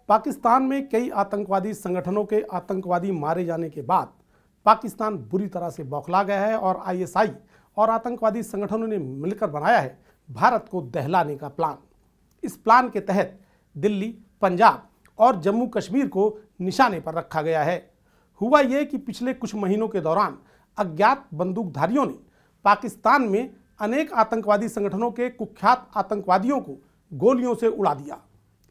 पाकिस्तान में कई आतंकवादी संगठनों के आतंकवादी मारे जाने के बाद पाकिस्तान बुरी तरह से बौखला गया है और आईएसआई और आतंकवादी संगठनों ने मिलकर बनाया है भारत को दहलाने का प्लान। इस प्लान के तहत दिल्ली, पंजाब और जम्मू कश्मीर को निशाने पर रखा गया है। हुआ यह कि पिछले कुछ महीनों के दौरान अज्ञात बंदूकधारियों ने पाकिस्तान में अनेक आतंकवादी संगठनों के कुख्यात आतंकवादियों को गोलियों से उड़ा दिया।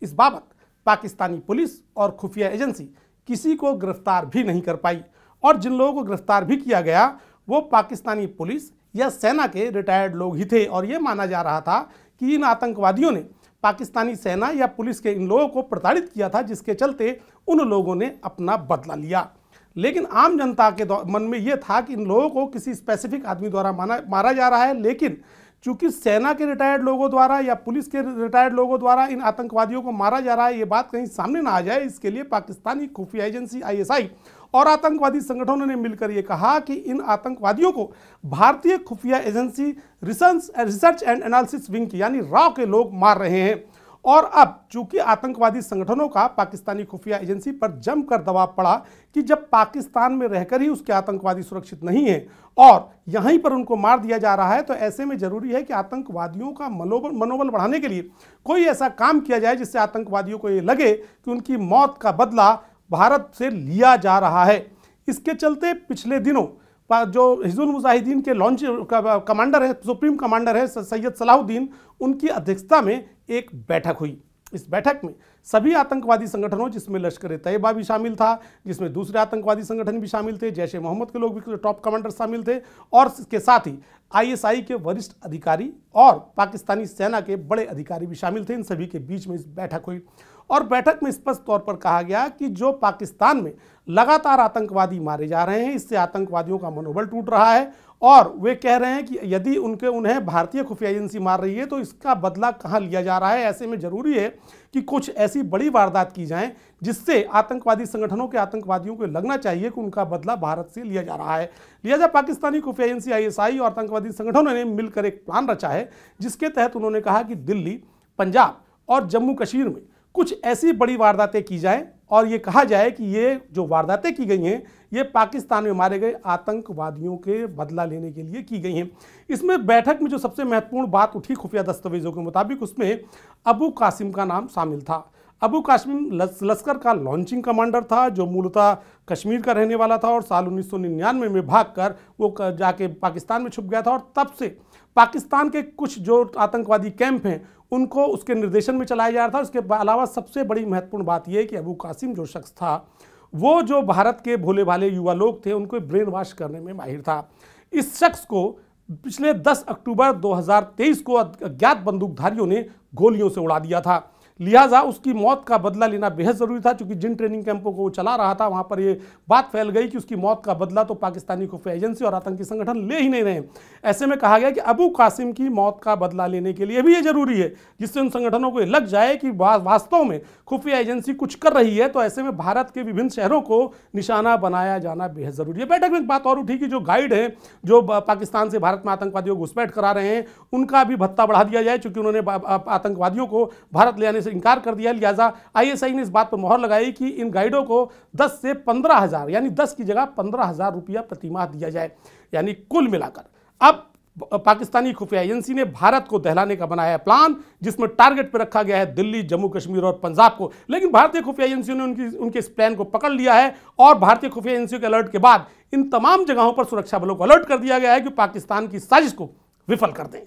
इस बाबत पाकिस्तानी पुलिस और खुफिया एजेंसी किसी को गिरफ्तार भी नहीं कर पाई और जिन लोगों को गिरफ्तार भी किया गया वो पाकिस्तानी पुलिस या सेना के रिटायर्ड लोग ही थे और ये माना जा रहा था कि इन आतंकवादियों ने पाकिस्तानी सेना या पुलिस के इन लोगों को प्रताड़ित किया था, जिसके चलते उन लोगों ने अपना बदला लिया। लेकिन आम जनता के मन में यह था कि इन लोगों को किसी स्पेसिफिक आदमी द्वारा मारा जा रहा है, लेकिन चूंकि सेना के रिटायर्ड लोगों द्वारा या पुलिस के रिटायर्ड लोगों द्वारा इन आतंकवादियों को मारा जा रहा है, ये बात कहीं सामने ना आ जाए, इसके लिए पाकिस्तानी खुफिया एजेंसी आईएसआई और आतंकवादी संगठनों ने मिलकर ये कहा कि इन आतंकवादियों को भारतीय खुफिया agency research and analysis wing की यानी रॉ के लोग मार रहे हैं। और अब चूंकि आतंकवादी संगठनों का पाकिस्तानी खुफिया एजेंसी पर जमकर दबाव पड़ा कि जब पाकिस्तान में रहकर ही उसके आतंकवादी सुरक्षित नहीं है और यहीं पर उनको मार दिया जा रहा है, तो ऐसे में जरूरी है कि आतंकवादियों का मनोबल बढ़ाने के लिए कोई ऐसा काम किया जाए जिससे आतंकवादियों को ये लगे कि उनकी मौत का बदला भारत से लिया जा रहा है। इसके चलते पिछले दिनों जो हिजबुल मुजाहिदीन के लॉन्च कमांडर है, सुप्रीम कमांडर है सैयद सलाहुद्दीन, उनकी अध्यक्षता में एक बैठक हुई। इस बैठक में सभी आतंकवादी संगठनों, जिसमें लश्कर तैयबा भी शामिल था, जिसमें दूसरे आतंकवादी संगठन भी शामिल थे, जैश ए मोहम्मद के लोग भी टॉप कमांडर शामिल थे और इसके साथ ही आईएसआई के वरिष्ठ अधिकारी और पाकिस्तानी सेना के बड़े अधिकारी भी शामिल थे। इन सभी के बीच में इस बैठक हुई और बैठक में स्पष्ट तौर पर कहा गया कि जो पाकिस्तान में लगातार आतंकवादी मारे जा रहे हैं, इससे आतंकवादियों का मनोबल टूट रहा है और वे कह रहे हैं कि यदि उन्हें भारतीय खुफिया एजेंसी मार रही है तो इसका बदला कहां लिया जा रहा है। ऐसे में जरूरी है कि कुछ ऐसी बड़ी वारदात की जाएं जिससे आतंकवादी संगठनों के आतंकवादियों को लगना चाहिए कि उनका बदला भारत से लिया जा रहा है। लिहाजा पाकिस्तानी खुफिया एजेंसी आईएसआई और आतंकवादी संगठनों ने मिलकर एक प्लान रचा है, जिसके तहत उन्होंने कहा कि दिल्ली, पंजाब और जम्मू कश्मीर में कुछ ऐसी बड़ी वारदातें की जाएं और ये कहा जाए कि ये जो वारदातें की गई हैं ये पाकिस्तान में मारे गए आतंकवादियों के बदला लेने के लिए की गई हैं। इसमें बैठक में जो सबसे महत्वपूर्ण बात उठी खुफिया दस्तावेजों के मुताबिक, उसमें अबू कासिम का नाम शामिल था। अबू कासिम लश्कर का लॉन्चिंग कमांडर था, जो मूलतः कश्मीर का रहने वाला था और साल 1999 में भागकर वो जाके पाकिस्तान में छुप गया था और तब से पाकिस्तान के कुछ जो आतंकवादी कैंप हैं उनको उसके निर्देशन में चलाया जा रहा था। उसके अलावा सबसे बड़ी महत्वपूर्ण बात यह है कि अबू कासिम जो शख्स था वो जो भारत के भोले भाले युवा लोग थे उनको ब्रेन वॉश करने में माहिर था। इस शख्स को पिछले 10 अक्टूबर 2023 को अज्ञात बंदूकधारियों ने गोलियों से उड़ा दिया था। लिहाजा उसकी मौत का बदला लेना बेहद ज़रूरी था, क्योंकि जिन ट्रेनिंग कैंपों को वो चला रहा था वहाँ पर ये बात फैल गई कि उसकी मौत का बदला तो पाकिस्तानी खुफिया एजेंसी और आतंकी संगठन ले ही नहीं रहे। ऐसे में कहा गया कि अबू कासिम की मौत का बदला लेने के लिए भी ये जरूरी है, जिससे उन संगठनों को लग जाए कि वास्तव में खुफिया एजेंसी कुछ कर रही है। तो ऐसे में भारत के विभिन्न शहरों को निशाना बनाया जाना बेहद ज़रूरी है। बैठक में एक बात और उठी कि जो गाइड हैं जो पाकिस्तान से भारत में आतंकवादियों को घुसपैठ करा रहे हैं उनका भी भत्ता बढ़ा दिया जाए, चूँकि उन्होंने आतंकवादियों को भारत ले आने से इनकार कर दिया। लिहाजा आईएसआई ने इस बात पर मोहर लगाई कि इन गाइडों को 10 से 15,000 यानी 10 की जगह 15,000 रुपया प्रतिमाह दिया जाए। यानी कुल मिलाकर अब पाकिस्तानी खुफिया एजेंसी ने भारत को दहलाने का बनाया है प्लान, जिसमें टारगेट पर रखा गया है दिल्ली, जम्मू कश्मीर और पंजाब को। लेकिन भारतीय खुफिया एजेंसियों ने उनके इस प्लान को पकड़ लिया है और भारतीय खुफिया एजेंसियों के अलर्ट के बाद इन तमाम जगहों पर सुरक्षा बलों को अलर्ट कर दिया गया है कि पाकिस्तान की साजिश को विफल कर दें।